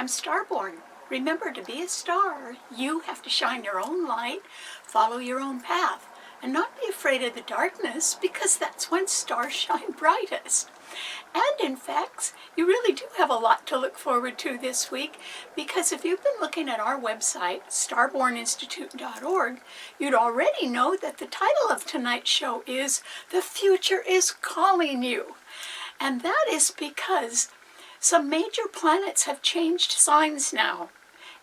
I'm Starborn. Remember, to be a star, you have to shine your own light, follow your own path, and not be afraid of the darkness, because that's when stars shine brightest. And in fact, you really do have a lot to look forward to this week, because if you've been looking at our website, starborninstitute.org, you'd already know that the title of tonight's show is "The Future is Calling You." And that is because some major planets have changed signs now.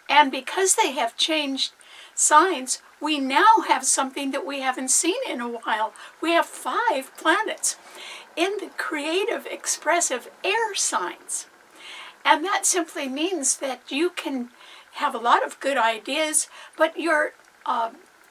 And because they have changed signs, we now have something that we haven't seen in a while. We have 5 planets in the creative, expressive air signs. And that simply means that you can have a lot of good ideas, but your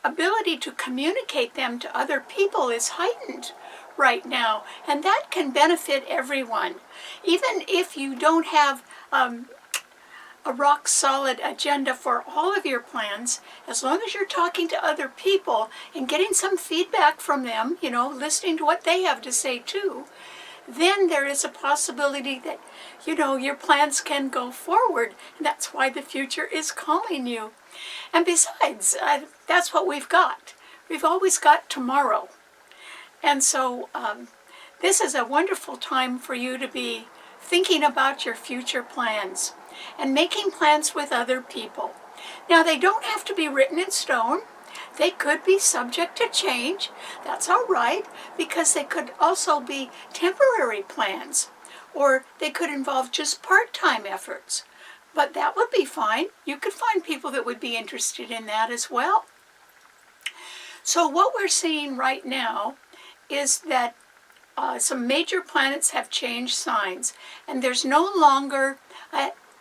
ability to communicate them to other people is heightened right now. And that can benefit everyone. Even if you don't have a rock-solid agenda for all of your plans, as long as you're talking to other people and getting some feedback from them, listening to what they have to say too, then there is a possibility that, your plans can go forward. And that's why the future is calling you. And besides, that's what we've got. We've always got tomorrow. And so this is a wonderful time for you to be thinking about your future plans and making plans with other people. Now, they don't have to be written in stone. They could be subject to change. That's all right, because they could also be temporary plans, or they could involve just part-time efforts. But that would be fine. You could find people that would be interested in that as well. So what we're seeing right now is that some major planets have changed signs, and there's no longer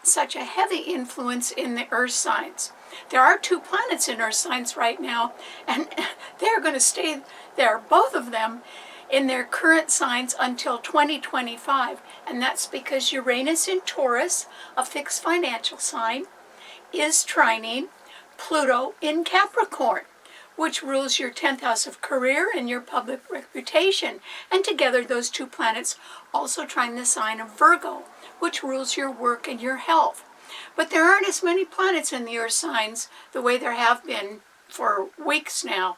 such a heavy influence in the earth signs. There are 2 planets in earth signs right now, and they're going to stay there, both of them, in their current signs until 2025. And that's because Uranus in Taurus, a fixed financial sign, is trining Pluto in Capricorn, which rules your 10th house of career and your public reputation. And together those 2 planets also trine the sign of Virgo, which rules your work and your health. But there aren't as many planets in the earth signs the way there have been for weeks now.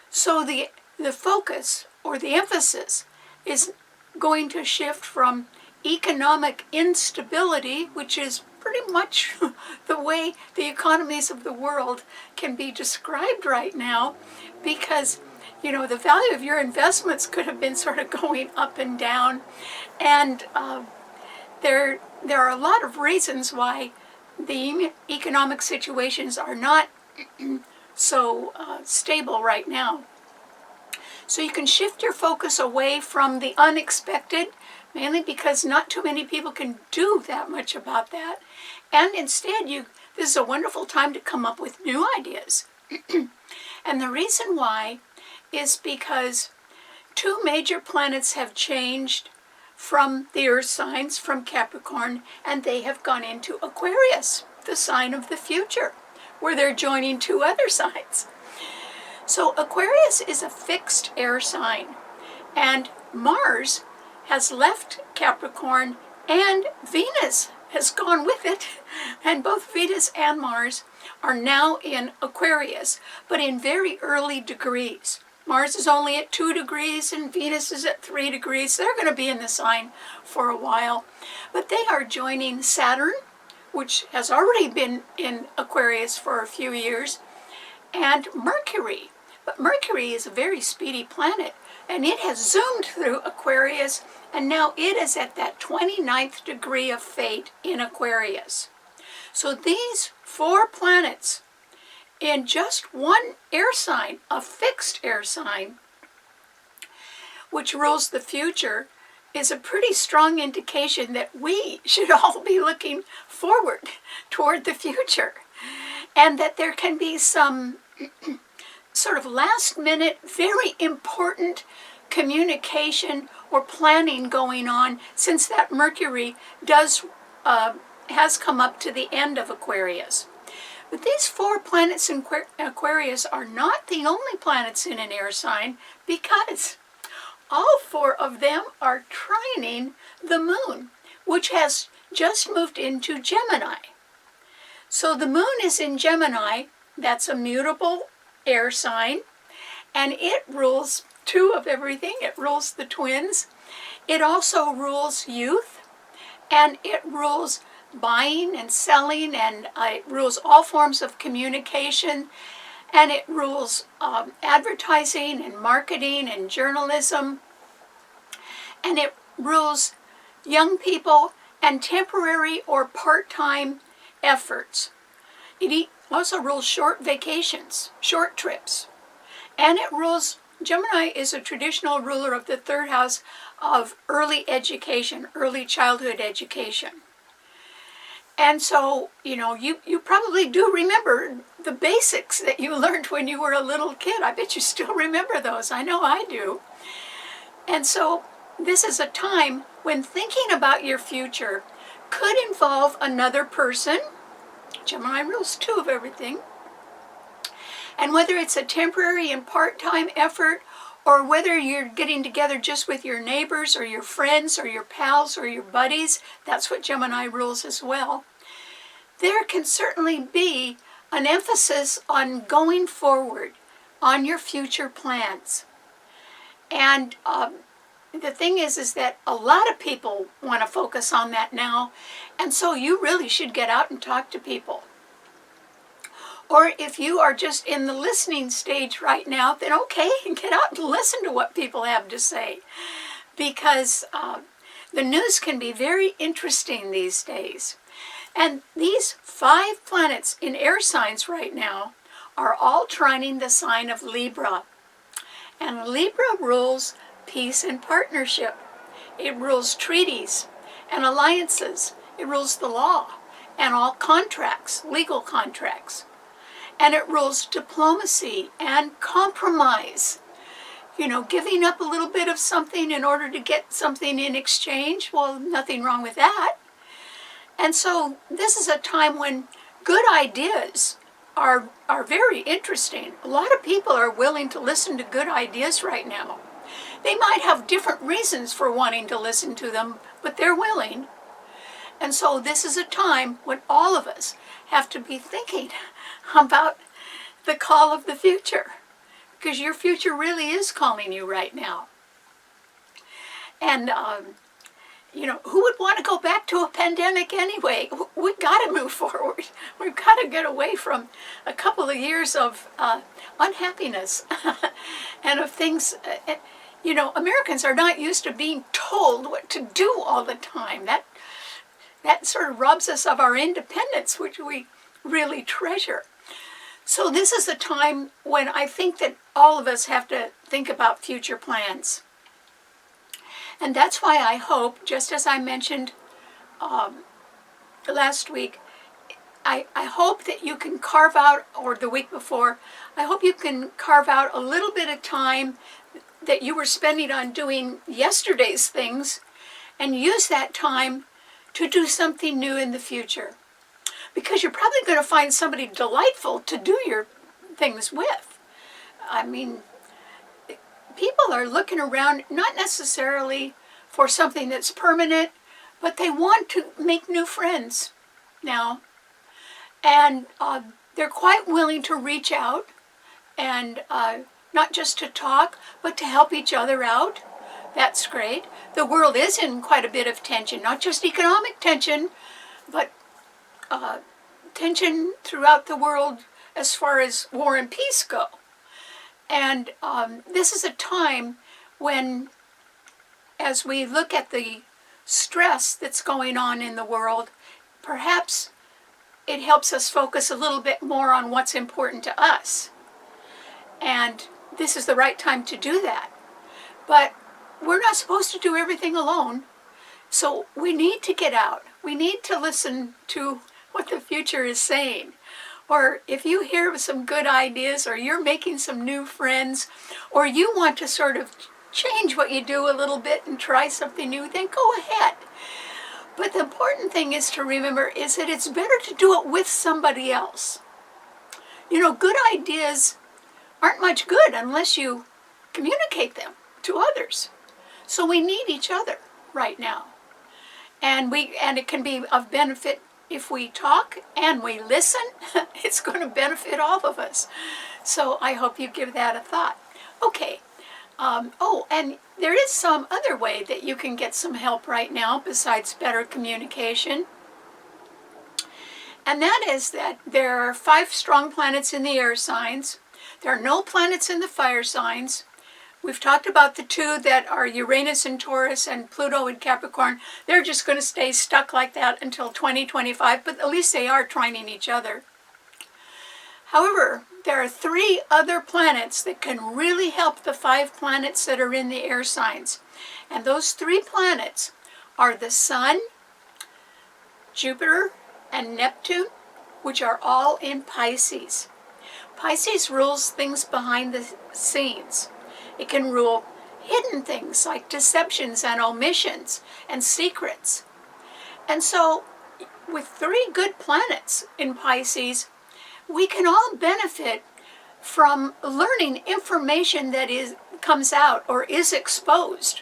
So the focus, or the emphasis, is going to shift from economic instability, which is pretty much the way the economies of the world can be described right now, because the value of your investments could have been sort of going up and down, and there are a lot of reasons why the economic situations are not so stable right now. So you can shift your focus away from the unexpected, mainly because not too many people can do that much about that. And instead, this is a wonderful time to come up with new ideas. And the reason why is because 2 major planets have changed from the earth signs, from Capricorn, and they have gone into Aquarius, the sign of the future, where they're joining 2 other signs. So Aquarius is a fixed air sign, and Mars has left Capricorn, and Venus has gone with it, and both Venus and Mars are now in Aquarius, but in very early degrees. Mars is only at 2 degrees and Venus is at 3 degrees. They're going to be in the sign for a while, but they are joining Saturn, which has already been in Aquarius for a few years, and Mercury. But Mercury is a very speedy planet, and it has zoomed through Aquarius, and now it is at that 29th degree of fate in Aquarius. So these 4 planets in just one air sign, a fixed air sign, which rules the future, is a pretty strong indication that we should all be looking forward toward the future, and that there can be some sort of last-minute, very important communication or planning going on, since that Mercury has come up to the end of Aquarius. But these 4 planets in Aquarius are not the only planets in an air sign, because all 4 of them are trining the moon, which has just moved into Gemini. So the moon is in Gemini. That's a mutable air sign, and it rules two of everything. It rules the twins. It also rules youth, and it rules buying and selling, and it rules all forms of communication, and it rules advertising and marketing and journalism, and it rules young people and temporary or part-time efforts. It also rules short vacations, short trips, and it rules, Gemini is a traditional ruler of the third house of early education, early childhood education. And so, you probably do remember the basics that you learned when you were a little kid. I bet you still remember those. I know I do. And so this is a time when thinking about your future could involve another person. Gemini rules two of everything. And whether it's a temporary and part-time effort, or whether you're getting together just with your neighbors or your friends or your pals or your buddies, that's what Gemini rules as well. There can certainly be an emphasis on going forward, on your future plans. And the thing is that a lot of people want to focus on that now, and so you really should get out and talk to people. Or if you are just in the listening stage right now, then okay, get out and listen to what people have to say. Because the news can be very interesting these days. And these 5 planets in air signs right now are all trining the sign of Libra. And Libra rules peace and partnership. It rules treaties and alliances. It rules the law and all contracts, legal contracts. And it rules diplomacy and compromise. Giving up a little bit of something in order to get something in exchange. Well, nothing wrong with that. And so this is a time when good ideas are very interesting. A lot of people are willing to listen to good ideas right now. They might have different reasons for wanting to listen to them, but they're willing. And so this is a time when all of us have to be thinking about the call of the future, because your future really is calling you right now. And, who would want to go back to a pandemic anyway? We've got to move forward. We've got to get away from a couple of years of unhappiness and of things. Americans are not used to being told what to do all the time. That sort of robs us of our independence, which we really treasure. So this is a time when I think that all of us have to think about future plans. And that's why I hope, just as I mentioned last week, I hope that you can carve out, or the week before, I hope you can carve out a little bit of time that you were spending on doing yesterday's things and use that time to do something new in the future. Because you're probably going to find somebody delightful to do your things with. I mean, people are looking around not necessarily for something that's permanent, but they want to make new friends now. And they're quite willing to reach out and not just to talk, but to help each other out. That's great. The world is in quite a bit of tension, not just economic tension, but tension throughout the world as far as war and peace go. And this is a time when, as we look at the stress that's going on in the world, perhaps it helps us focus a little bit more on what's important to us. And this is the right time to do that. But we're not supposed to do everything alone. So we need to get out. We need to listen to what the future is saying. Or if you hear some good ideas, or you're making some new friends, or you want to sort of change what you do a little bit and try something new, then go ahead. But the important thing is to remember is that it's better to do it with somebody else. Good ideas aren't much good unless you communicate them to others. So we need each other right now. And it can be of benefit if we talk and we listen. It's going to benefit all of us. So I hope you give that a thought. Okay. Oh, and there is some other way that you can get some help right now besides better communication. And that is that there are 5 strong planets in the air signs. There are no planets in the fire signs. We've talked about the 2 that are Uranus in Taurus and Pluto in Capricorn. They're just going to stay stuck like that until 2025, but at least they are trining each other. However, there are 3 other planets that can really help the 5 planets that are in the air signs. And those 3 planets are the Sun, Jupiter, and Neptune, which are all in Pisces. Pisces rules things behind the scenes. It can rule hidden things like deceptions and omissions and secrets. And so, with 3 good planets in Pisces, we can all benefit from learning information that comes out or is exposed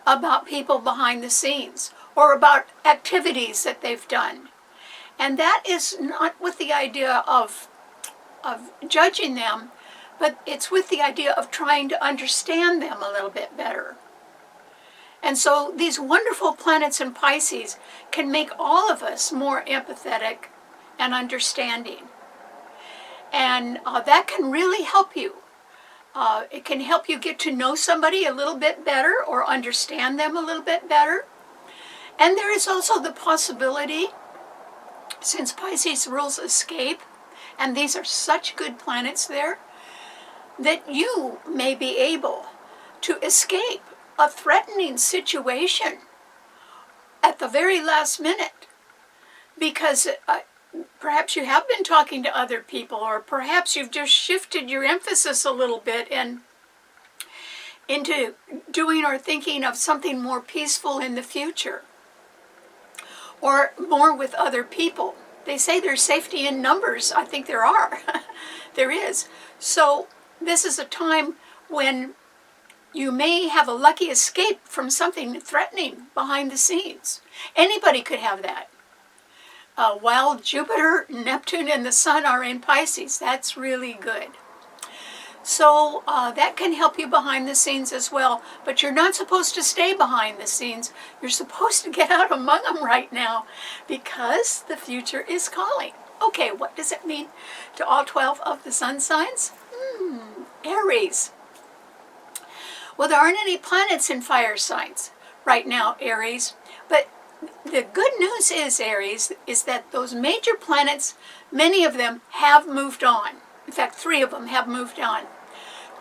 about people behind the scenes or about activities that they've done. And that is not with the idea of judging them, but it's with the idea of trying to understand them a little bit better. And so these wonderful planets in Pisces can make all of us more empathetic and understanding. And that can really help you. It can help you get to know somebody a little bit better or understand them a little bit better. And there is also the possibility, since Pisces rules escape, and these are such good planets there, that you may be able to escape a threatening situation at the very last minute. Because perhaps you have been talking to other people, or perhaps you've just shifted your emphasis a little bit and into doing or thinking of something more peaceful in the future, or more with other people. They say there's safety in numbers. I think there are. There is. So this is a time when you may have a lucky escape from something threatening behind the scenes. Anybody could have that. While Jupiter, Neptune, and the Sun are in Pisces, that's really good. So that can help you behind the scenes as well. But you're not supposed to stay behind the scenes. You're supposed to get out among them right now, because the future is calling. Okay, what does it mean to all 12 of the sun signs? Aries. Well, there aren't any planets in fire signs right now, Aries. But the good news is, Aries, is that those major planets, many of them have moved on. In fact, 3 of them have moved on.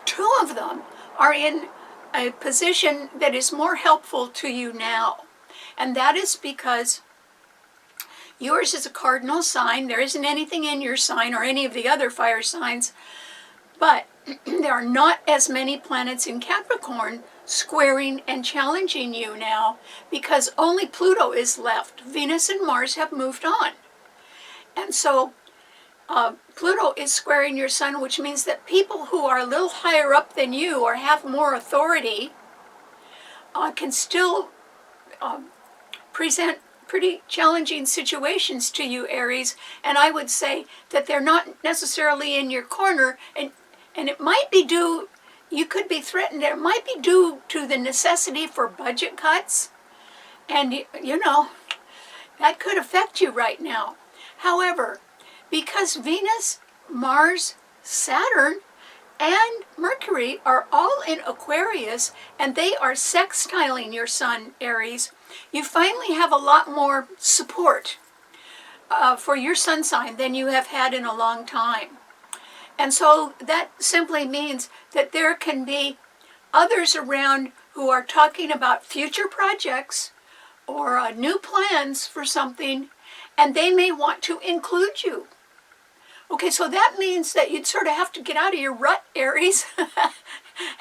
2 of them are in a position that is more helpful to you now. And that is because yours is a cardinal sign. There isn't anything in your sign or any of the other fire signs. But there are not as many planets in Capricorn squaring and challenging you now, because only Pluto is left. Venus and Mars have moved on. And so Pluto is squaring your sun, which means that people who are a little higher up than you or have more authority can still present pretty challenging situations to you, Aries. And I would say that they're not necessarily in your corner, and it might be due, you could be threatened, it might be due to the necessity for budget cuts. And, you know, that could affect you right now. However, because Venus, Mars, Saturn, and Mercury are all in Aquarius, and they are sextiling your sun, Aries, you finally have a lot more support for your sun sign than you have had in a long time. And so that simply means that there can be others around who are talking about future projects or new plans for something, and they may want to include you. Okay, so that means that you'd sort of have to get out of your rut, Aries,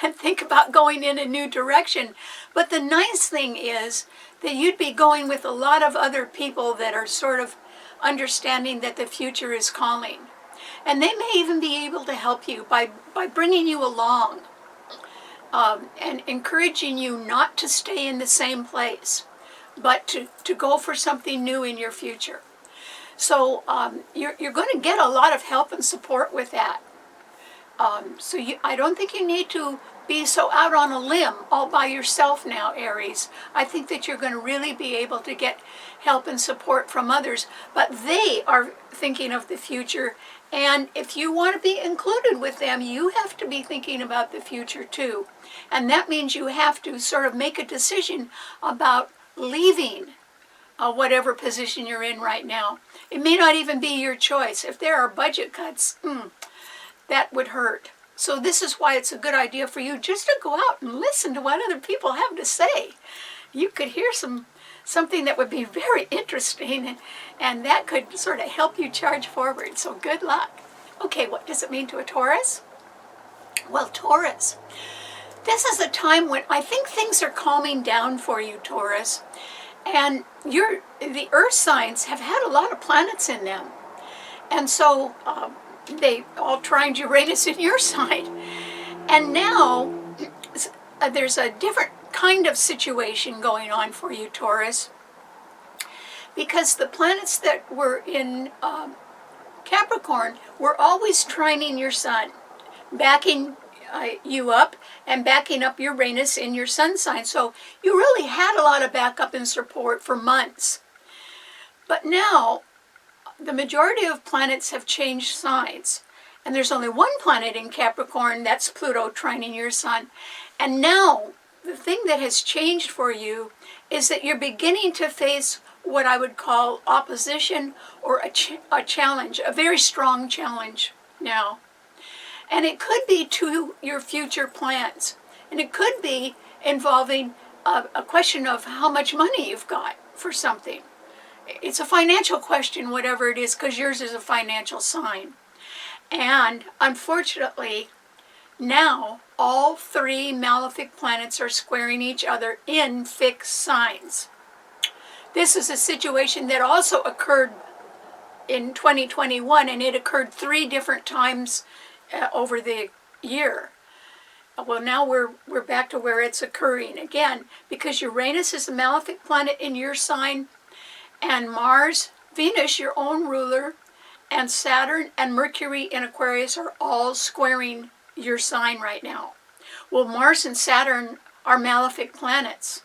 and think about going in a new direction. But the nice thing is that you'd be going with a lot of other people that are sort of understanding that the future is calling. And they may even be able to help you by bringing you along and encouraging you not to stay in the same place. but to go for something new in your future. So you're going to get a lot of help and support with that. I don't think you need to be so out on a limb all by yourself now, Aries. I think that you're going to really be able to get help and support from others, but they are thinking of the future, and if you want to be included with them, you have to be thinking about the future too. And that means you have to sort of make a decision about leaving whatever position you're in right now. It may not even be your choice. If there are budget cuts, that would hurt. So this is why it's a good idea for you just to go out and listen to what other people have to say. You could hear something that would be very interesting, and that could sort of help you charge forward. So good luck. Okay, what does it mean to a Taurus? Well, Taurus, this is a time when I think things are calming down for you, Taurus. And the earth signs have had a lot of planets in them. And so they all trined Uranus in your sign. And now there's a different kind of situation going on for you, Taurus. Because the planets that were in Capricorn were always trining your sun, backing you up and backing up Uranus in your sun sign. So you really had a lot of backup and support for months. But now the majority of planets have changed signs. And there's only one planet in Capricorn, that's Pluto, trining your sun. And now the thing that has changed for you is that you're beginning to face what I would call opposition or a challenge, a very strong challenge now. And it could be to your future plans. And it could be involving a question of how much money you've got for something. It's a financial question, whatever it is, because yours is a financial sign. And unfortunately, now all three malefic planets are squaring each other in fixed signs. This is a situation that also occurred in 2021, and it occurred 3 different times over the year. Well, now we're back to where it's occurring again, because Uranus is a malefic planet in your sign, and Mars, Venus, your own ruler, and Saturn and Mercury in Aquarius are all squaring your sign right now. Well, Mars and Saturn are malefic planets.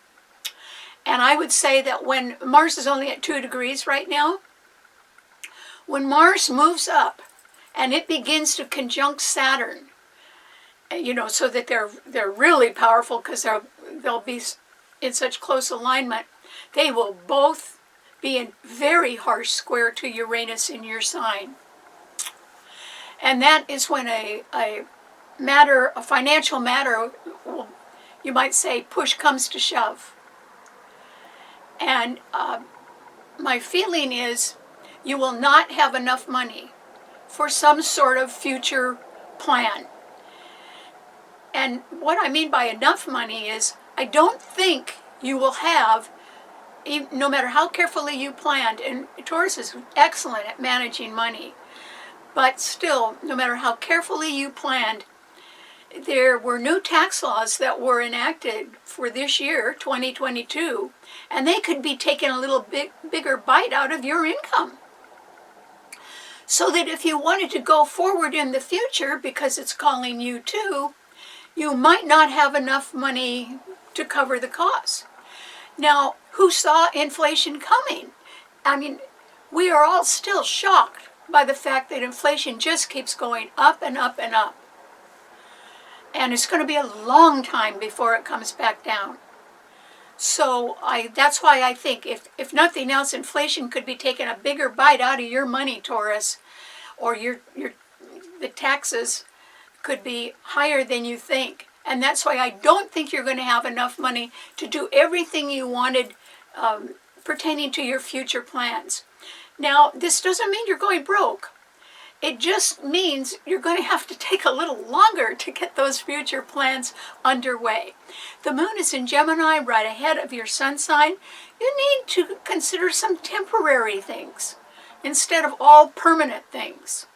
And I would say that when Mars is only at 2 degrees right now, when Mars moves up and it begins to conjunct Saturn, so that they're really powerful because they'll be in such close alignment, they will both be in very harsh square to Uranus in your sign. And that is when a financial matter, you might say, push comes to shove. And my feeling is you will not have enough money for some sort of future plan. And what I mean by enough money is I don't think you will have, no matter how carefully you planned, and Taurus is excellent at managing money, but still, no matter how carefully you planned, there were new tax laws that were enacted for this year, 2022, and they could be taking a little bigger bite out of your income. So that if you wanted to go forward in the future, because it's calling you too, you might not have enough money to cover the costs. Now, who saw inflation coming? I mean, we are all still shocked by the fact that inflation just keeps going up and up and up. And it's going to be a long time before it comes back down. So that's why I think, if nothing else, inflation could be taking a bigger bite out of your money, Taurus, or the taxes could be higher than you think. And that's why I don't think you're going to have enough money to do everything you wanted pertaining to your future plans. Now, this doesn't mean you're going broke. It just means you're going to have to take a little longer to get those future plans underway. The moon is in Gemini, right ahead of your sun sign. You need to consider some temporary things instead of all permanent things.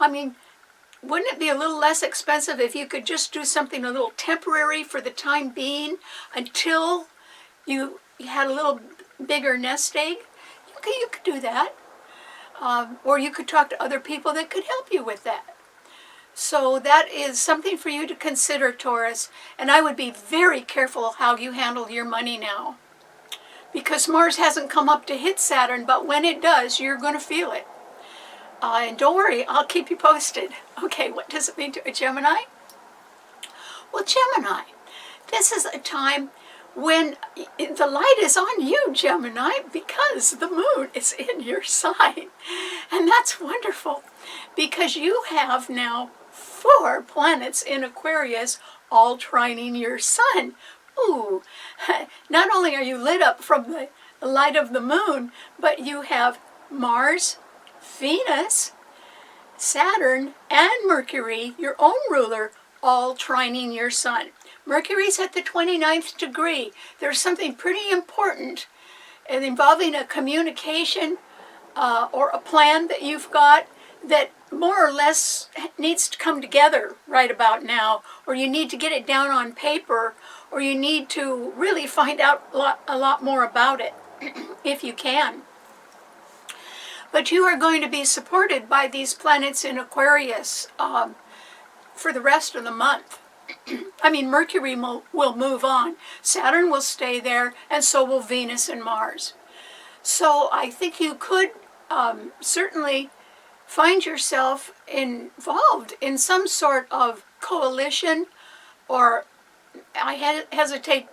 I mean, wouldn't it be a little less expensive if you could just do something a little temporary for the time being until you you had a little bigger nest egg, you could do that. Or you could talk to other people that could help you with that. So that is something for you to consider, Taurus. And I would be very careful how you handle your money now. Because Mars hasn't come up to hit Saturn, but when it does, you're going to feel it. And don't worry, I'll keep you posted. Okay, what does it mean to a Gemini? Well, Gemini, this is a time when the light is on you, Gemini, because the moon is in your sign. And that's wonderful, because you have now 4 planets in Aquarius all trining your sun. Ooh, not only are you lit up from the light of the moon, but you have Mars, Venus, Saturn, and Mercury, your own ruler, all trining your sun. Mercury's at the 29th degree. There's something pretty important involving a communication or a plan that you've got that more or less needs to come together right about now, or you need to get it down on paper, or you need to really find out a lot more about it, if you can. But you are going to be supported by these planets in Aquarius for the rest of the month. I mean, Mercury will move on. Saturn will stay there, and so will Venus and Mars. So I think you could certainly find yourself involved in some sort of coalition, or I hesitate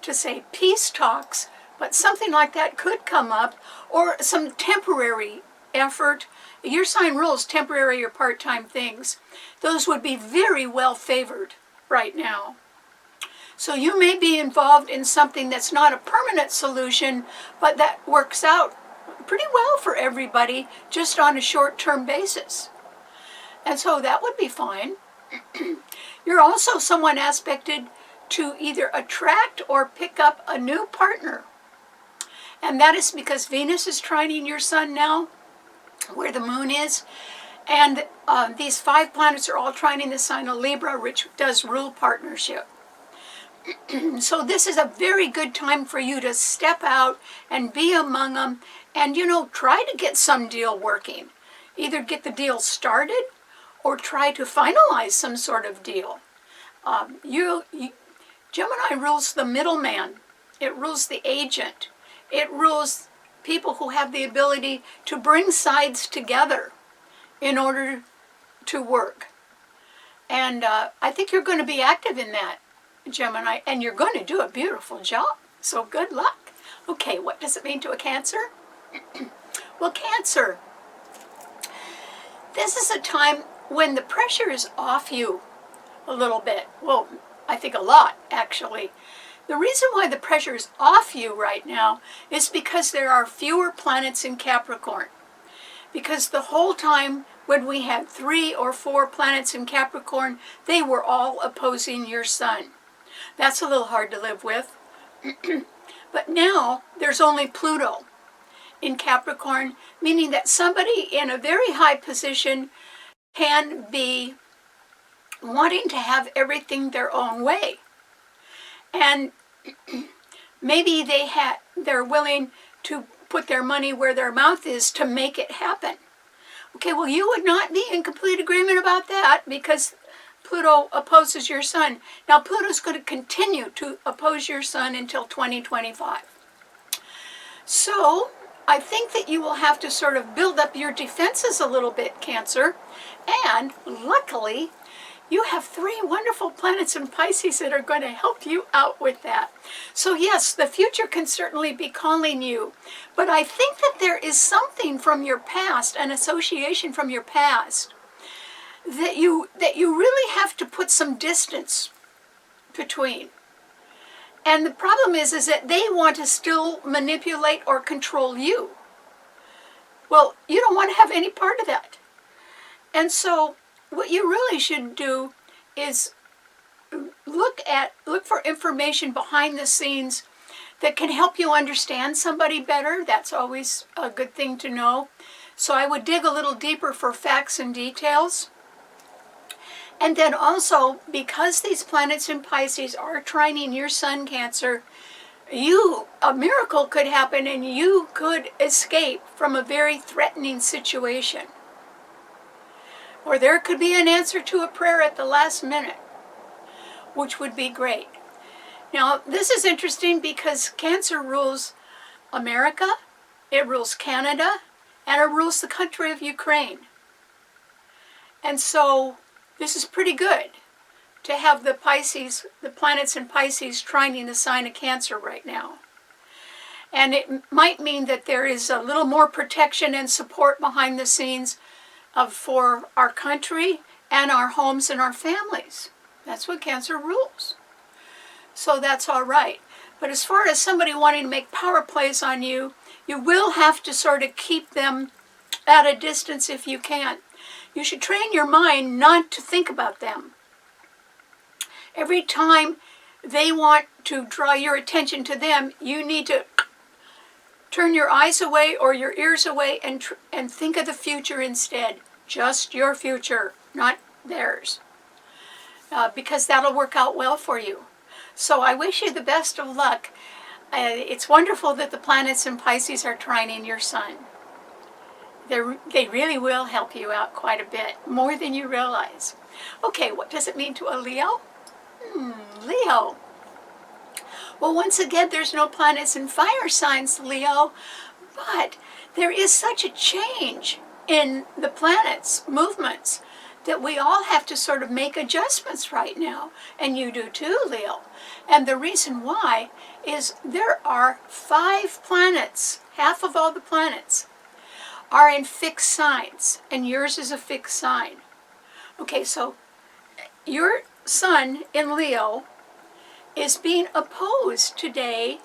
to say peace talks, but something like that could come up, or some temporary effort. Your sign rules temporary or part-time things. Those would be very well favored right now. So you may be involved in something that's not a permanent solution, but that works out pretty well for everybody just on a short-term basis. And so that would be fine. You're also someone aspected to either attract or pick up a new partner. And that is because Venus is trining your sun now, where the moon is. And these 5 planets are all trining the sign of Libra, which does rule partnership. So this is a very good time for you to step out and be among them and, try to get some deal working. Either get the deal started or try to finalize some sort of deal. Gemini rules the middleman. It rules the agent. It rules people who have the ability to bring sides together in order to work. And I think you're going to be active in that, Gemini, and you're going to do a beautiful job. So good luck. Okay, what does it mean to a Cancer? Well, Cancer, this is a time when the pressure is off you a little bit. Well, I think a lot, actually. The reason why the pressure is off you right now is because there are fewer planets in Capricorn. Because the whole time when we had 3 or 4 planets in Capricorn, they were all opposing your sun. That's a little hard to live with. But now there's only Pluto in Capricorn, meaning that somebody in a very high position can be wanting to have everything their own way. And maybe they're willing to put their money where their mouth is to make it happen. Okay, well, you would not be in complete agreement about that because Pluto opposes your sun. Now, Pluto's going to continue to oppose your sun until 2025. So, I think that you will have to sort of build up your defenses a little bit, Cancer. And luckily, you have 3 wonderful planets in Pisces that are going to help you out with that. So yes, the future can certainly be calling you. But I think that there is something from your past, an association from your past, that you really have to put some distance between. And the problem is that they want to still manipulate or control you. Well, you don't want to have any part of that. And so what you really should do is look for information behind the scenes that can help you understand somebody better. That's always a good thing to know. So I would dig a little deeper for facts and details. And then also, because these planets in Pisces are trining your sun, Cancer, a miracle could happen and you could escape from a very threatening situation. Or there could be an answer to a prayer at the last minute, which would be great. Now, this is interesting because Cancer rules America, it rules Canada, and it rules the country of Ukraine. And so this is pretty good to have the planets in Pisces trining the sign of Cancer right now. And it might mean that there is a little more protection and support behind the scenes for our country and our homes and our families. That's what Cancer rules. So that's all right. But as far as somebody wanting to make power plays on you, you will have to sort of keep them at a distance if you can. You should train your mind not to think about them. Every time they want to draw your attention to them, you need to turn your eyes away or your ears away and think of the future instead. Just your future, not theirs. Because that'll work out well for you. So I wish you the best of luck. It's wonderful that the planets in Pisces are trining your sun. They really will help you out quite a bit, more than you realize. Okay, what does it mean to a Leo? Leo. Well, once again, there's no planets in fire signs, Leo, but there is such a change in the planets' movements that we all have to sort of make adjustments right now. And you do too, Leo. And the reason why is there are 5 planets, half of all the planets, are in fixed signs, and yours is a fixed sign. Okay, so your sun in Leo is being opposed today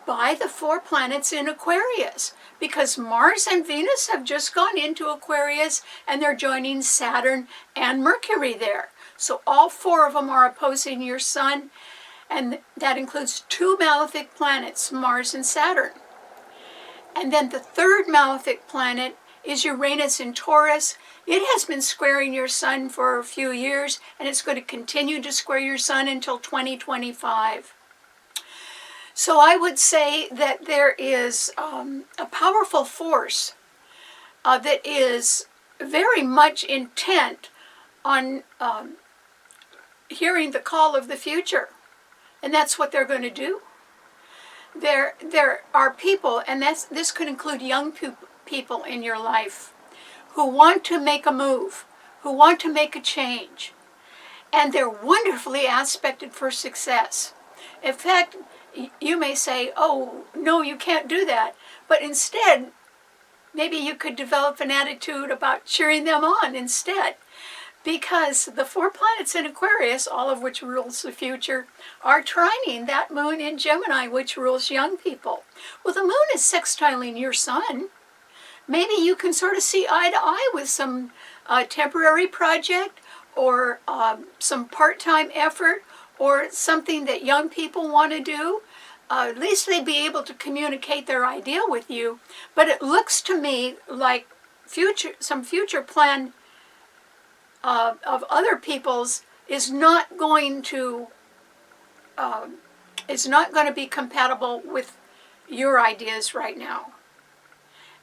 by the 4 planets in Aquarius, because Mars and Venus have just gone into Aquarius and they're joining Saturn and Mercury there. So all 4 of them are opposing your sun, and that includes 2 malefic planets, Mars and Saturn. And then the 3rd malefic planet is Uranus in Taurus. It has been squaring your sun for a few years, and it's going to continue to square your sun until 2025. So I would say that there is a powerful force that is very much intent on hearing the call of the future. And that's what they're going to do. There are people, and this could include young people in your life, who want to make a move, who want to make a change. And they're wonderfully aspected for success. In fact, you may say, oh, no, you can't do that. But instead, maybe you could develop an attitude about cheering them on instead. Because the 4 planets in Aquarius, all of which rules the future, are trining that moon in Gemini, which rules young people. Well, the moon is sextiling your sun. Maybe you can sort of see eye to eye with some temporary project, or some part-time effort, or something that young people want to do. At least they'd be able to communicate their idea with you. But it looks to me like some future plan of other people's is not going to be compatible with your ideas right now.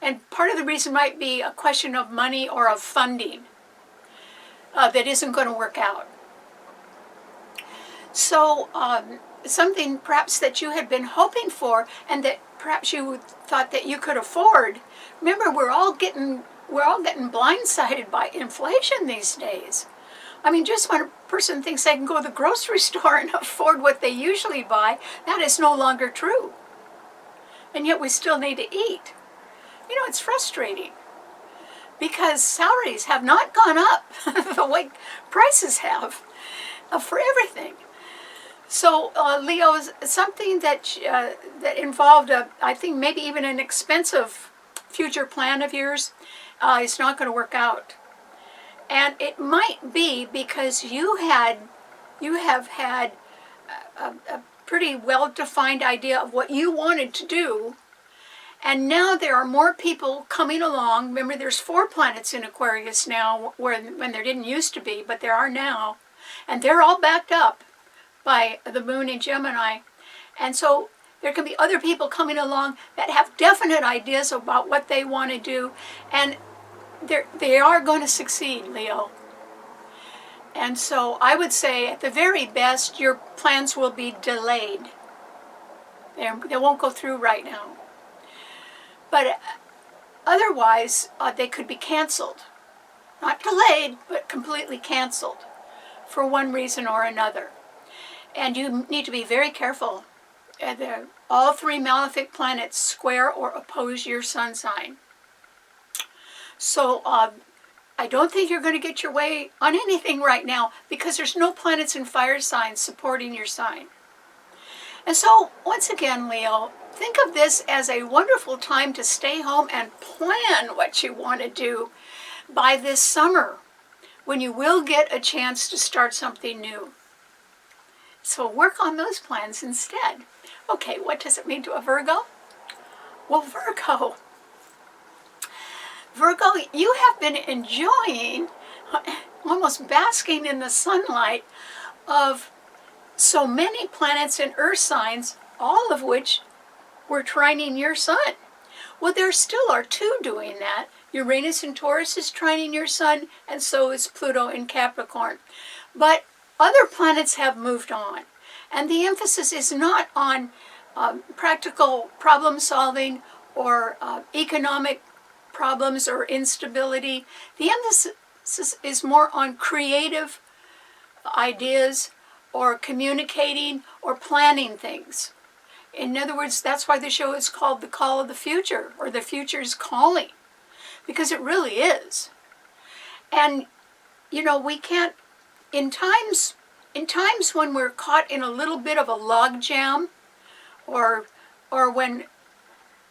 And part of the reason might be a question of money or of funding that isn't going to work out. So something perhaps that you had been hoping for, and that perhaps you thought that you could afford. Remember, we're all getting blindsided by inflation these days. I mean, just when a person thinks they can go to the grocery store and afford what they usually buy, that is no longer true. And yet we still need to eat. You know, it's frustrating because salaries have not gone up the way prices have for everything. So Leo, something that involved, I think maybe even an expensive future plan of yours, is not going to work out. And it might be because you have had a pretty well-defined idea of what you wanted to do, and now there are more people coming along. Remember, there's 4 planets in Aquarius now, when there didn't used to be, but there are now, and they're all backed up by the moon in Gemini. And so There can be other people coming along that have definite ideas about what they want to do, and they are going to succeed, Leo. And so I would say at the very best, your plans will be delayed. They won't go through right now. But otherwise, they could be canceled. Not delayed, but completely canceled for one reason or another. And you need to be very careful. All 3 malefic planets square or oppose your sun sign. So I don't think you're going to get your way on anything right now because there's no planets in fire signs supporting your sign. And so, once again, Leo, think of this as a wonderful time to stay home and plan what you want to do by this summer, when you will get a chance to start something new. So work on those plans instead. Okay, what does it mean to a Virgo? Well, Virgo, you have been enjoying, almost basking in the sunlight of so many planets and earth signs, all of which were trining your sun. Well, there still are 2 doing that. Uranus in Taurus is trining your sun, and so is Pluto in Capricorn. But other planets have moved on, and the emphasis is not on practical problem solving or economic problems or instability. The emphasis is more on creative ideas or communicating or planning things. In other words, that's why the show is called The Call of the Future, or The Future's Calling, because it really is. And, you know, we can't, in times when we're caught in a little bit of a log jam, or when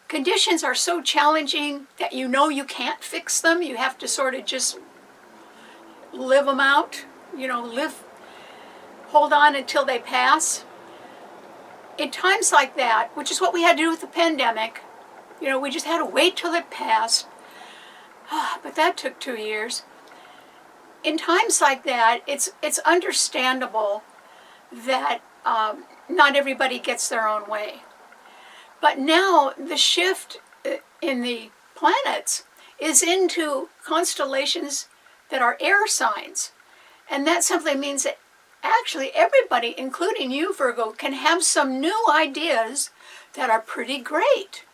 conditions are so challenging that you know you can't fix them, you have to sort of just live them out, hold on until they pass. In times like that, which is what we had to do with the pandemic, we just had to wait till it passed, but that took 2 years. In times like that, it's understandable that not everybody gets their own way. But now the shift in the planets is into constellations that are air signs. And that simply means that actually everybody, including you, Virgo, can have some new ideas that are pretty great.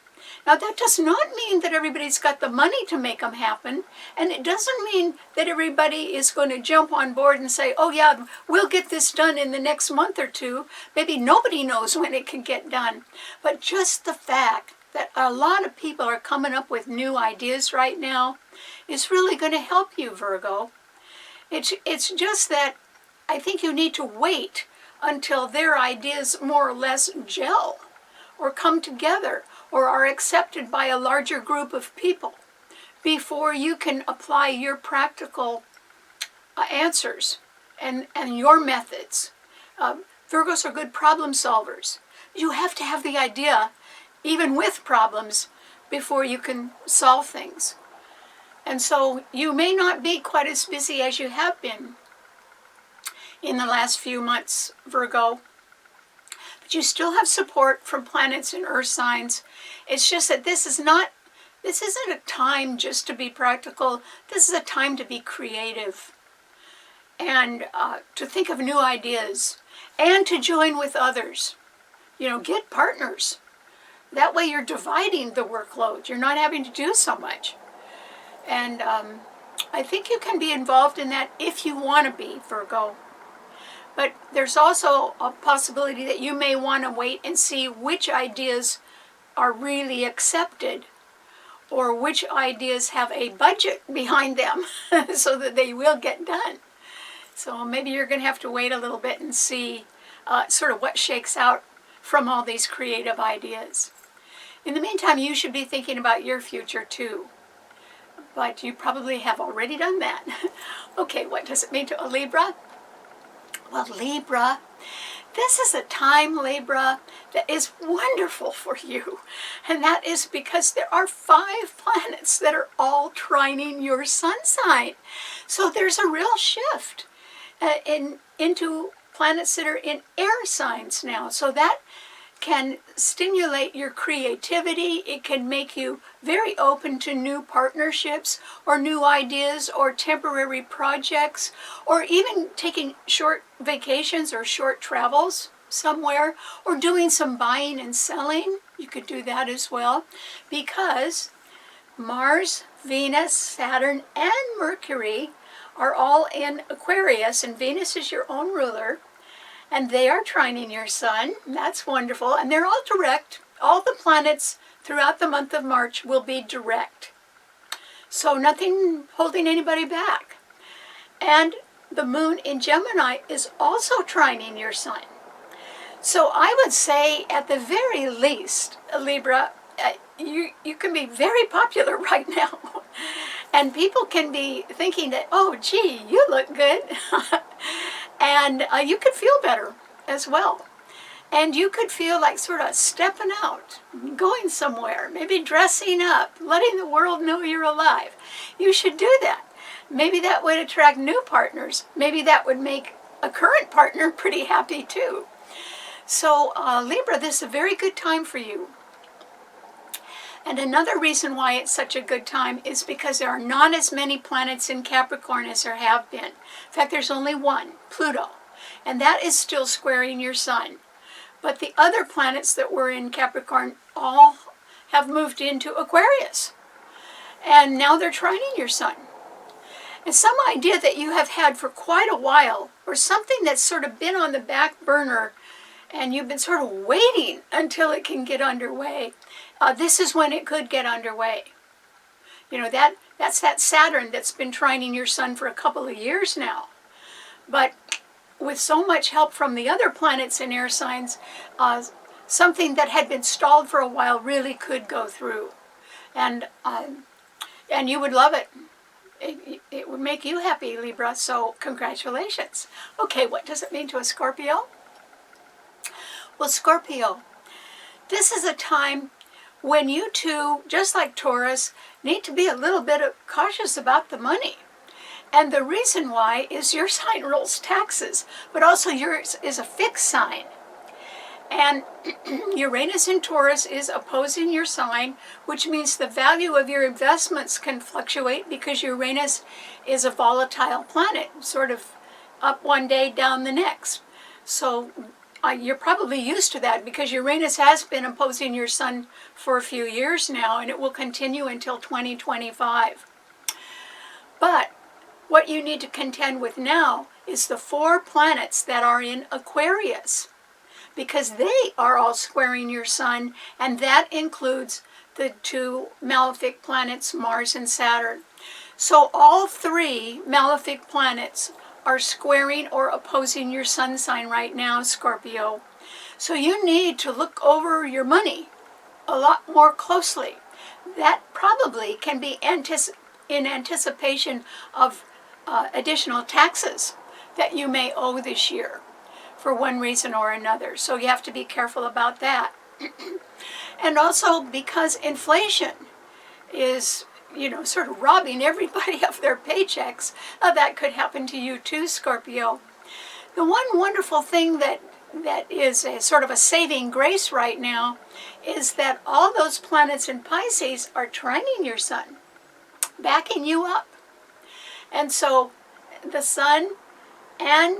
Now, that does not mean that everybody's got the money to make them happen, and it doesn't mean that everybody is going to jump on board and say, oh yeah, we'll get this done in the next month or 2. Maybe nobody knows when it can get done. But just the fact that a lot of people are coming up with new ideas right now is really going to help you, Virgo. It's just that I think you need to wait until their ideas more or less gel or come together or are accepted by a larger group of people before you can apply your practical answers and your methods. Virgos are good problem solvers. You have to have the idea, even with problems, before you can solve things. And so you may not be quite as busy as you have been in the last few months, Virgo. But you still have support from planets and earth signs. It's just that this isn't a time just to be practical. This is a time to be creative and to think of new ideas and to join with others. Get partners. That way you're dividing the workload. You're not having to do so much. And I think you can be involved in that if you want to be, Virgo. But there's also a possibility that you may want to wait and see which ideas are really accepted or which ideas have a budget behind them so that they will get done. So maybe you're going to have to wait a little bit and see sort of what shakes out from all these creative ideas. In the meantime, you should be thinking about your future too. But you probably have already done that. Okay, what does it mean to a Libra? Well, Libra, this is a time, Libra, that is wonderful for you. And that is because there are 5 planets that are all trining your sun sign. So there's a real shift into planets that are in air signs now. So that can stimulate your creativity. It can make you very open to new partnerships or new ideas or temporary projects, or even taking short vacations or short travels somewhere, or doing some buying and selling. You could do that as well, because Mars, Venus, Saturn, and Mercury are all in Aquarius, and Venus is your own ruler, and they are trining your sun. That's wonderful, and they're all direct. All the planets throughout the month of March will be direct, so nothing holding anybody back. And the moon in Gemini is also trining your sun. So I would say, at the very least, Libra, you can be very popular right now. And people can be thinking that, oh, gee, you look good. And you could feel better as well. And you could feel like sort of stepping out, going somewhere, maybe dressing up, letting the world know you're alive. You should do that. Maybe that would attract new partners. Maybe that would make a current partner pretty happy too. So Libra, this is a very good time for you. And another reason why it's such a good time is because there are not as many planets in Capricorn as there have been. In fact, there's only one, Pluto, and that is still squaring your sun. But the other planets that were in Capricorn all have moved into Aquarius, and now they're trining your sun. And some idea that you have had for quite a while, or something that's sort of been on the back burner, and you've been sort of waiting until it can get underway, this is when it could get underway. You know, that's that Saturn that's been trining your sun for a couple of years now. But with so much help from the other planets in air signs, something that had been stalled for a while really could go through. And you would love it. It would make you happy, Libra, so congratulations. Okay, what does it mean to a Scorpio? Well, Scorpio, this is a time when you too, just like Taurus, need to be a little bit cautious about the money. And the reason why is your sign rolls taxes, but also yours is a fixed sign. And Uranus in Taurus is opposing your sign, which means the value of your investments can fluctuate because Uranus is a volatile planet, sort of up one day, down the next. So you're probably used to that because Uranus has been opposing your sun for a few years now, and it will continue until 2025. But what you need to contend with now is the 4 planets that are in Aquarius, because they are all squaring your sun, and that includes the 2 malefic planets, Mars and Saturn. So all 3 malefic planets are squaring or opposing your sun sign right now, Scorpio. So you need to look over your money a lot more closely. That probably can be in anticipation of additional taxes that you may owe this year for one reason or another. So you have to be careful about that. And also because inflation is, sort of robbing everybody of their paychecks, that could happen to you too, Scorpio. The one wonderful thing that is a sort of a saving grace right now is that all those planets in Pisces are trining your sun, backing you up. And so the sun and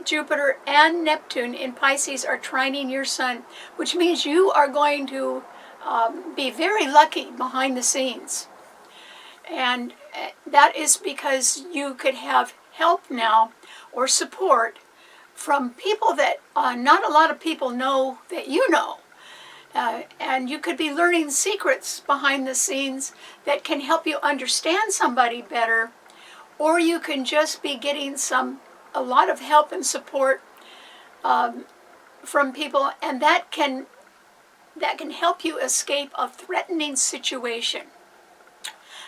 Jupiter and Neptune in Pisces are trining your sun, which means you are going to be very lucky behind the scenes. And that is because you could have help now or support from people that not a lot of people know that you know. And you could be learning secrets behind the scenes that can help you understand somebody better, or you can just be getting a lot of help and support from people, and that can help you escape a threatening situation.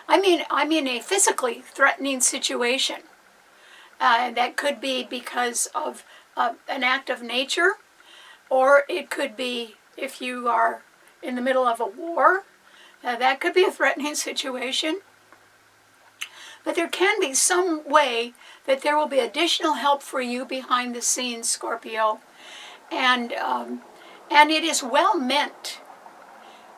I mean a physically threatening situation. That could be because of an act of nature, or it could be if you are in the middle of a war. That could be a threatening situation. But there can be some way that there will be additional help for you behind the scenes, Scorpio. And And it is well meant,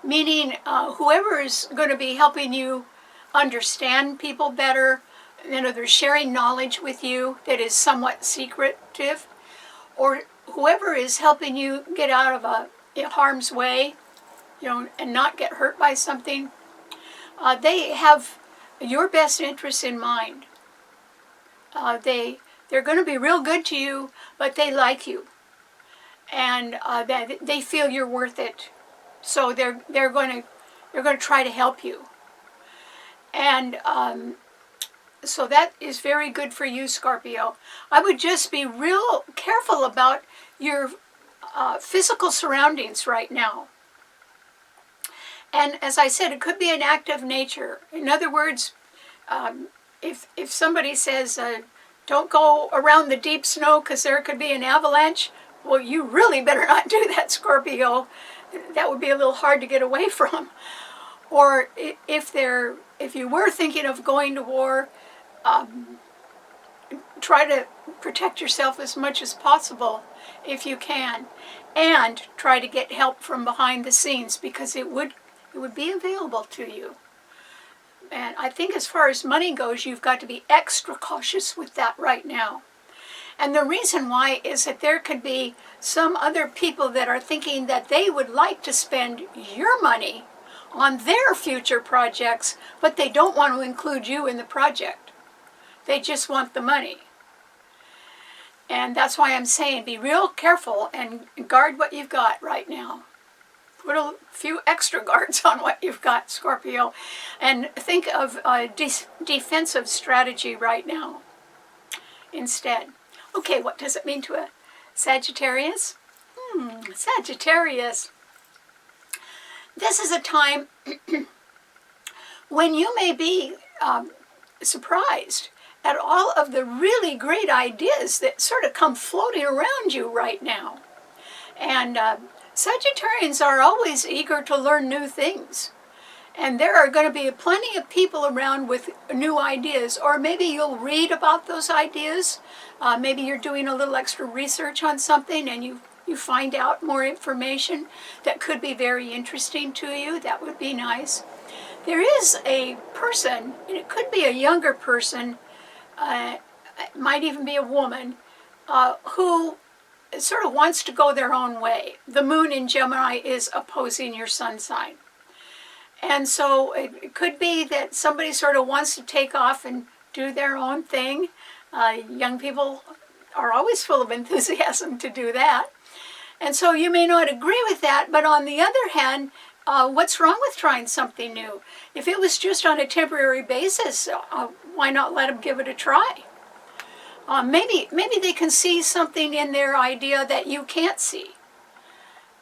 meaning whoever is going to be helping you understand people better, they're sharing knowledge with you that is somewhat secretive, or whoever is helping you get out of harm's way, and not get hurt by something, they have your best interests in mind. They're going to be real good to you, but they like you, and they feel you're worth it. So they're going to try to help you, and so that is very good for you, Scorpio. I would just be real careful about your physical surroundings right now. And as I said, it could be an act of nature. In other words, if somebody says, don't go around the deep snow because there could be an avalanche, well, you really better not do that, Scorpio. That would be a little hard to get away from. Or if you were thinking of going to war, try to protect yourself as much as possible if you can, and try to get help from behind the scenes, because it would be available to you. And I think as far as money goes, you've got to be extra cautious with that right now. And the reason why is that there could be some other people that are thinking that they would like to spend your money on their future projects, but they don't want to include you in the project. They just want the money. And that's why I'm saying be real careful and guard what you've got right now. Put a few extra guards on what you've got, Scorpio. And think of a defensive strategy right now instead. Okay, what does it mean to a Sagittarius? Sagittarius. This is a time when you may be surprised at all of the really great ideas that sort of come floating around you right now. And Sagittarians are always eager to learn new things. And there are going to be plenty of people around with new ideas, or maybe you'll read about those ideas. Maybe you're doing a little extra research on something and you find out more information that could be very interesting to you. That would be nice. There is a person, and it could be a younger person, it might even be a woman, who sort of wants to go their own way. The moon in Gemini is opposing your sun sign. And so it could be that somebody sort of wants to take off and do their own thing. Young people are always full of enthusiasm to do that. And so you may not agree with that, but on the other hand, what's wrong with trying something new? If it was just on a temporary basis, why not let them give it a try? Maybe they can see something in their idea that you can't see.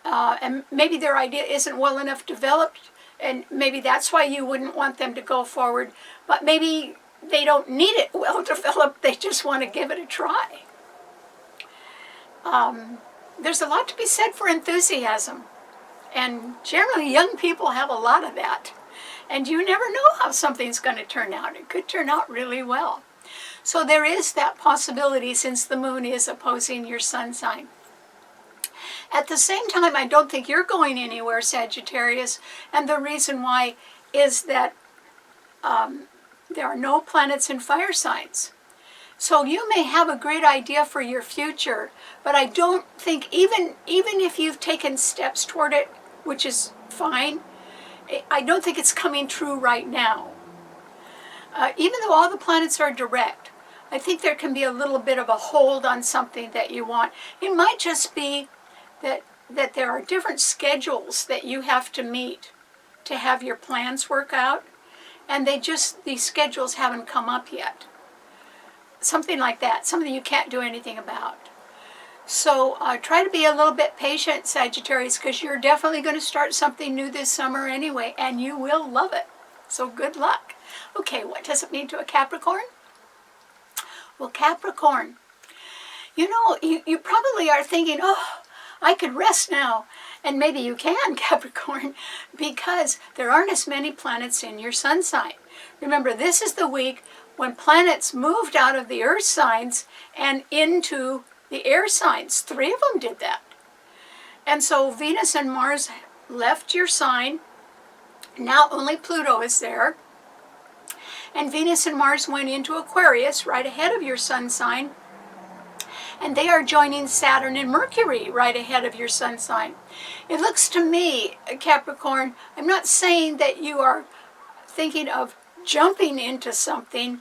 And maybe their idea isn't well enough developed, and maybe that's why you wouldn't want them to go forward. But maybe they don't need it well developed, they just want to give it a try. There's a lot to be said for enthusiasm. And generally young people have a lot of that. And you never know how something's going to turn out. It could turn out really well. So there is that possibility, since the moon is opposing your sun sign. At the same time, I don't think you're going anywhere, Sagittarius. And the reason why is that there are no planets in fire signs. So you may have a great idea for your future, but I don't think, even if you've taken steps toward it, which is fine, I don't think it's coming true right now. Even though all the planets are direct, I think there can be a little bit of a hold on something that you want. It might just be that there are different schedules that you have to meet to have your plans work out, and these schedules haven't come up yet. Something like that, something you can't do anything about. So try to be a little bit patient, Sagittarius, because you're definitely going to start something new this summer anyway, and you will love it. So good luck. Okay, what does it mean to a Capricorn? Well, Capricorn, you probably are thinking, oh, I could rest now. And maybe you can, Capricorn, because there aren't as many planets in your sun sign. Remember, this is the week when planets moved out of the earth signs and into the air signs. 3 of them did that. And so Venus and Mars left your sign. Now only Pluto is there. And Venus and Mars went into Aquarius, right ahead of your sun sign. And they are joining Saturn and Mercury right ahead of your sun sign. It looks to me, Capricorn, I'm not saying that you are thinking of jumping into something,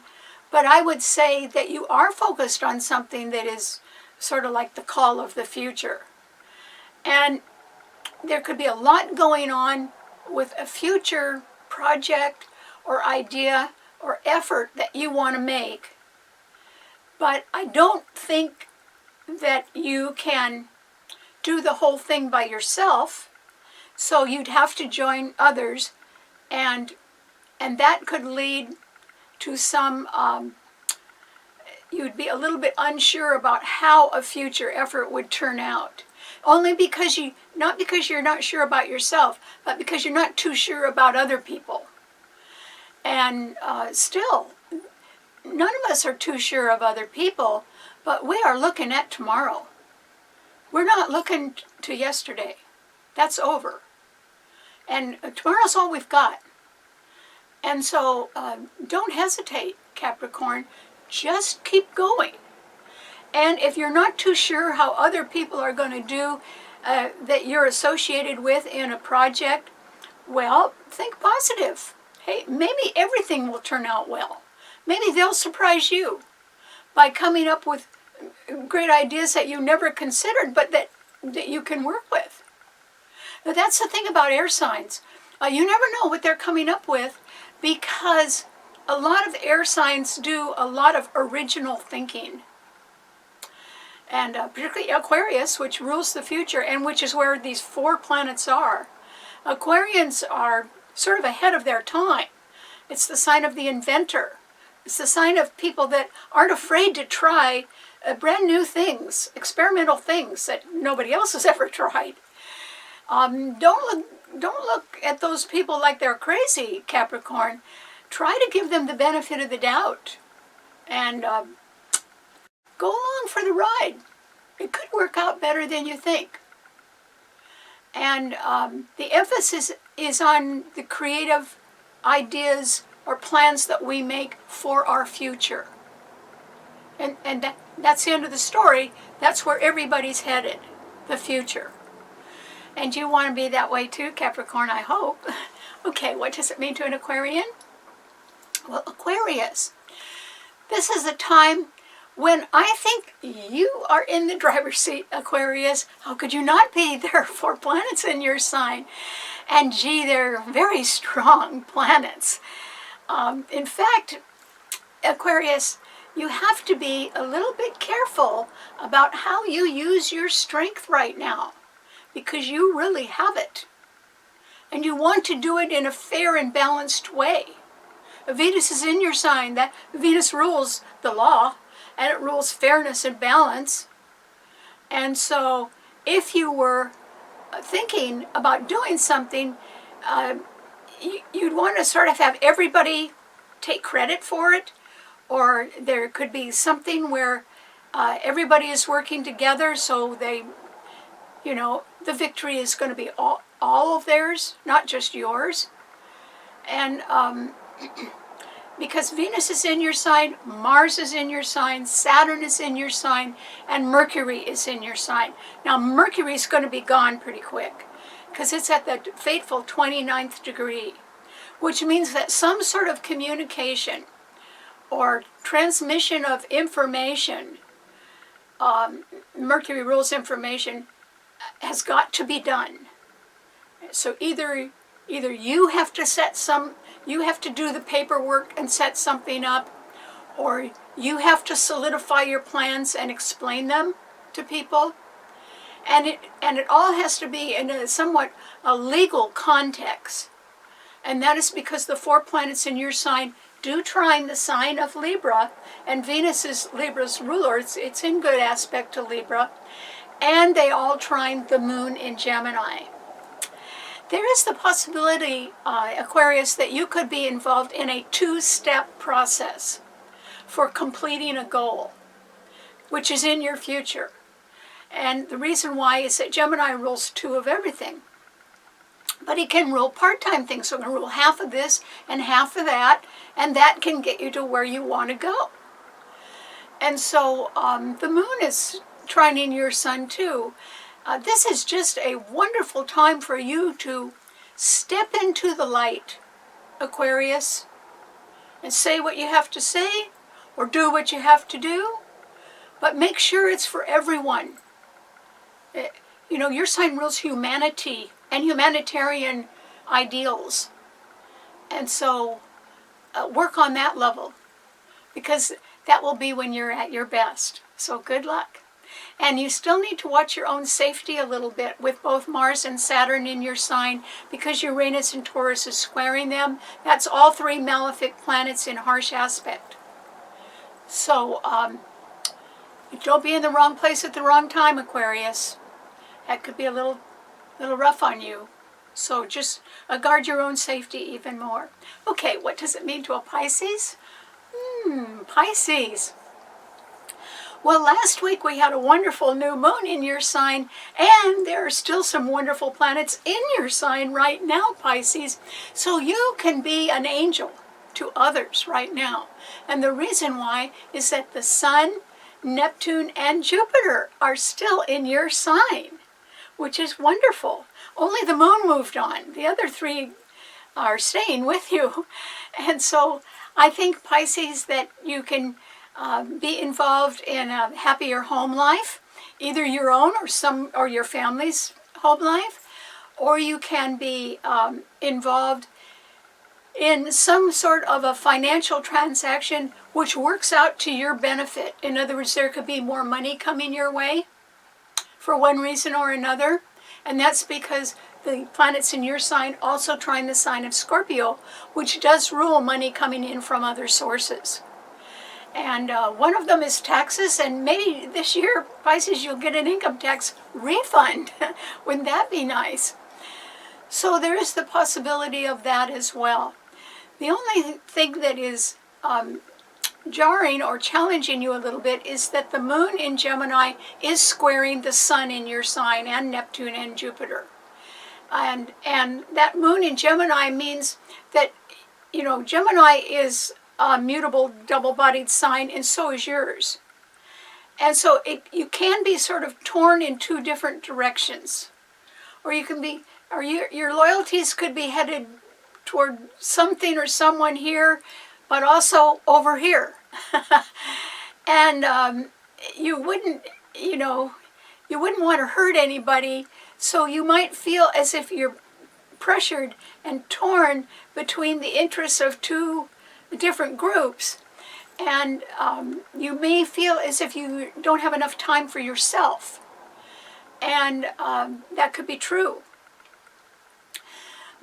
but I would say that you are focused on something that is sort of like the call of the future. And there could be a lot going on with a future project or idea or effort that you want to make. But I don't think that you can do the whole thing by yourself. So you'd have to join others, and that could lead to some, you'd be a little bit unsure about how a future effort would turn out. Only because not because you're not sure about yourself, but because you're not too sure about other people. And still, none of us are too sure of other people, but we are looking at tomorrow. We're not looking to yesterday. That's over. And tomorrow's all we've got. And so don't hesitate, Capricorn. Just keep going. And if you're not too sure how other people are going to do that you're associated with in a project, well, think positive. Hey, maybe everything will turn out well. Maybe they'll surprise you by coming up with great ideas that you never considered, but that you can work with. Now, that's the thing about air signs. You never know what they're coming up with, because a lot of air signs do a lot of original thinking. And particularly Aquarius, which rules the future, and which is where these 4 planets are. Aquarians are sort of ahead of their time. It's the sign of the inventor. It's the sign of people that aren't afraid to try brand new things, experimental things that nobody else has ever tried. Don't look at those people like they're crazy, Capricorn. Try to give them the benefit of the doubt, and go along for the ride. It could work out better than you think. And the emphasis is on the creative ideas or plans that we make for our future. And that's the end of the story. That's where everybody's headed, the future. And you want to be that way too, Capricorn, I hope. Okay, what does it mean to an Aquarian? Well, Aquarius, this is a time when I think you are in the driver's seat, Aquarius. How could you not be? There are 4 planets in your sign. And gee, they're very strong planets. In fact, Aquarius, you have to be a little bit careful about how you use your strength right now, because you really have it. And you want to do it in a fair and balanced way. Venus is in your sign. That Venus rules the law, and it rules fairness and balance. And so if you were thinking about doing something, you'd want to sort of have everybody take credit for it, or there could be something where everybody is working together, so they, the victory is going to be all of theirs, not just yours. And because Venus is in your sign, Mars is in your sign, Saturn is in your sign, and Mercury is in your sign. Now, Mercury is going to be gone pretty quick, because it's at the fateful 29th degree, which means that some sort of communication or transmission of information, Mercury rules information, has got to be done. So either you have to you have to do the paperwork and set something up, or you have to solidify your plans and explain them to people. And it all has to be in a somewhat legal context. And that is because the 4 planets in your sign do trine the sign of Libra, and Venus is Libra's ruler. It's in good aspect to Libra. And they all trine the moon in Gemini. There is the possibility, Aquarius, that you could be involved in a 2-step process for completing a goal, which is in your future. And the reason why is that Gemini rules 2 of everything. But he can rule part-time things, so he can rule half of this and half of that, and that can get you to where you want to go. And so the moon is trining your sun too. This is just a wonderful time for you to step into the light, Aquarius, and say what you have to say, or do what you have to do, but make sure it's for everyone. You know, your sign rules humanity and humanitarian ideals. And so work on that level, because that will be when you're at your best. So good luck. And you still need to watch your own safety a little bit with both Mars and Saturn in your sign, because Uranus and Taurus is squaring them. That's all 3 malefic planets in harsh aspect. So don't be in the wrong place at the wrong time, Aquarius. That could be a little rough on you. So just guard your own safety even more. Okay, what does it mean to a Pisces? Pisces. Well, last week we had a wonderful new moon in your sign, and there are still some wonderful planets in your sign right now, Pisces. So you can be an angel to others right now. And the reason why is that the Sun, Neptune, and Jupiter are still in your sign, which is wonderful. Only the moon moved on. The other 3 are staying with you. And so I think, Pisces, that you can be involved in a happier home life, either your own or your family's home life, or you can be involved in some sort of a financial transaction which works out to your benefit. In other words, there could be more money coming your way for one reason or another, and that's because the planets in your sign also trine the sign of Scorpio, which does rule money coming in from other sources. And one of them is taxes, and maybe this year, Pisces, you'll get an income tax refund. Wouldn't that be nice? So there is the possibility of that as well. The only thing that is jarring or challenging you a little bit is that the moon in Gemini is squaring the sun in your sign, and Neptune and Jupiter. And that moon in Gemini means that, you know, Gemini is a mutable, double-bodied sign, and so is yours. And so you can be sort of torn in 2 different directions. Or you can be, or your loyalties could be headed toward something or someone here, but also over here. And you wouldn't want to hurt anybody, so you might feel as if you're pressured and torn between the interests of 2 different groups, and you may feel as if you don't have enough time for yourself, and that could be true.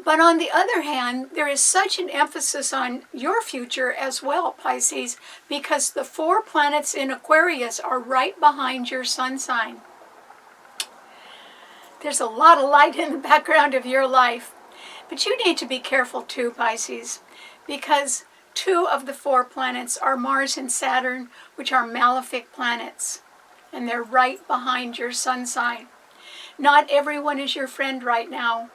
But on the other hand, there is such an emphasis on your future as well, Pisces, because the 4 planets in Aquarius are right behind your sun sign. There's a lot of light in the background of your life, but you need to be careful too, Pisces, because 2 of the 4 planets are Mars and Saturn, which are malefic planets, and they're right behind your sun sign. Not everyone is your friend right now,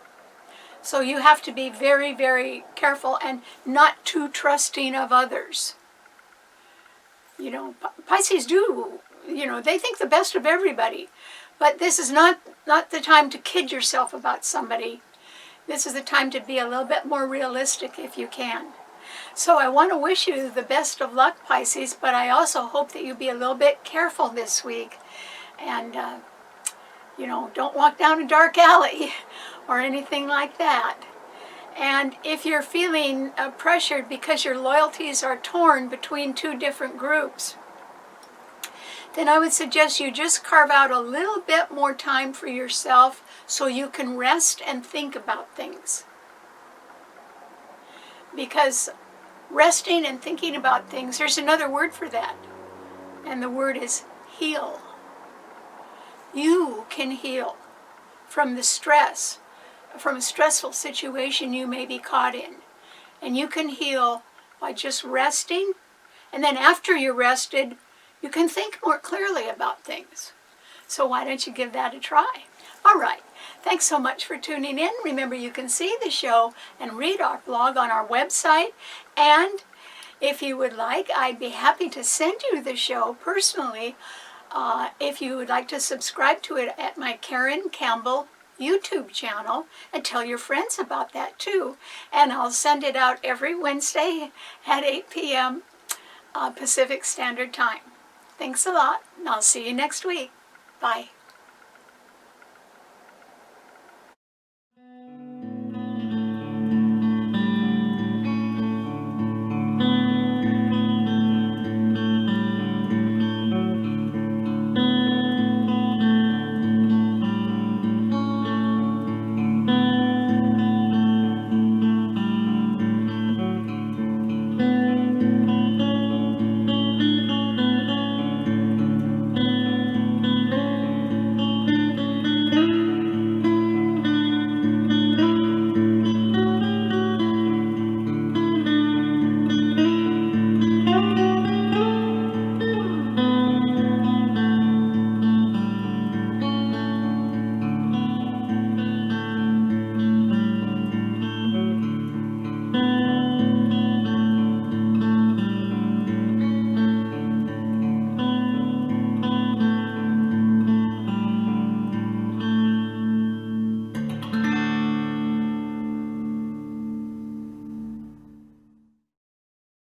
so you have to be very, very careful and not too trusting of others. You know, Pisces do, you know, they think the best of everybody, but this is not the time to kid yourself about somebody. This is the time to be a little bit more realistic if you can. So I want to wish you the best of luck, Pisces, but I also hope that you be a little bit careful this week. And, you know, don't walk down a dark alley or anything like that. And if you're feeling pressured because your loyalties are torn between 2 different groups, then I would suggest you just carve out a little bit more time for yourself so you can rest and think about things. Because resting and thinking about things, there's another word for that, and the word is heal. You can heal from the stress, from a stressful situation you may be caught in. And you can heal by just resting, and then after you're rested, you can think more clearly about things. So why don't you give that a try? All right. Thanks so much for tuning in. Remember, you can see the show and read our blog on our website. And if you would like, I'd be happy to send you the show personally. If you would like to subscribe to it at my Karen Campbell YouTube channel, and tell your friends about that too. And I'll send it out every Wednesday at 8 p.m. Pacific Standard Time. Thanks a lot, and I'll see you next week. Bye.